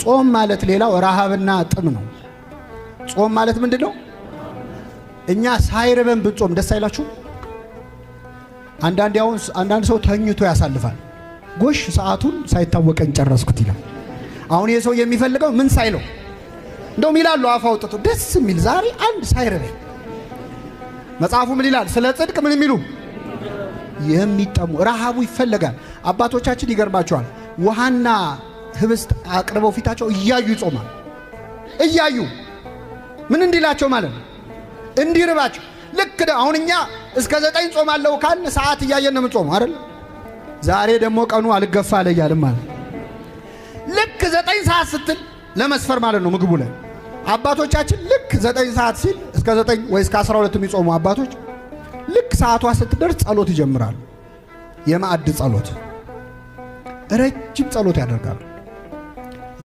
ጾም ማለት ሌላው ረሃብና ጥም ነው። ጾም ማለት ምንድነው? እኛ ሳይርበን ብንጾም ደስ አይላችሁ? አንዳንድ ሰው ተኝቶ ያሳልፋል። ጎሽ ሰዓቱን ሳይታወቀን ጨረስኩት ይላል። አሁን የሰው የሚፈልገው ምን ሳይለው እንደውም ይላሉ አፍ አውጥቶ ደስ የሚል ዛሬ አንድ ሳይርበን። መጽሐፉ ምን ይላል? ስለ ጽድቅ ምን የሚሉ የሚጠሙ ረሃቡ ይፈልጋል። አባቶቻችን ይገርማቸዋል። ውሃና ህብስት አቅርበው ፊታቸው እያዩ ይጾማል። እያዩ ምን እንዲላቸው ማለት ነው? እንዲርባቸው። ልክ አሁን እኛ እስከ 9 ጾማለሁ ካል ሰዓት እያየን ነው የምንጾመው አይደል? ዛሬ ደግሞ ቀኑ አልገፋ አለ እያልን ማለት ልክ 9 ሰዓት ስትል ለመስፈር ማለት ነው ምግቡ ላይ። አባቶቻችን ልክ 9 ሰዓት ሲል እስከ 9 ወይ እስከ 12 የሚጾሙ አባቶች ልክ ሰዓቷ ስትደርስ ጸሎት ይጀምራሉ። የማዕድ ጸሎት፣ ረጅም ጸሎት ያደርጋሉ።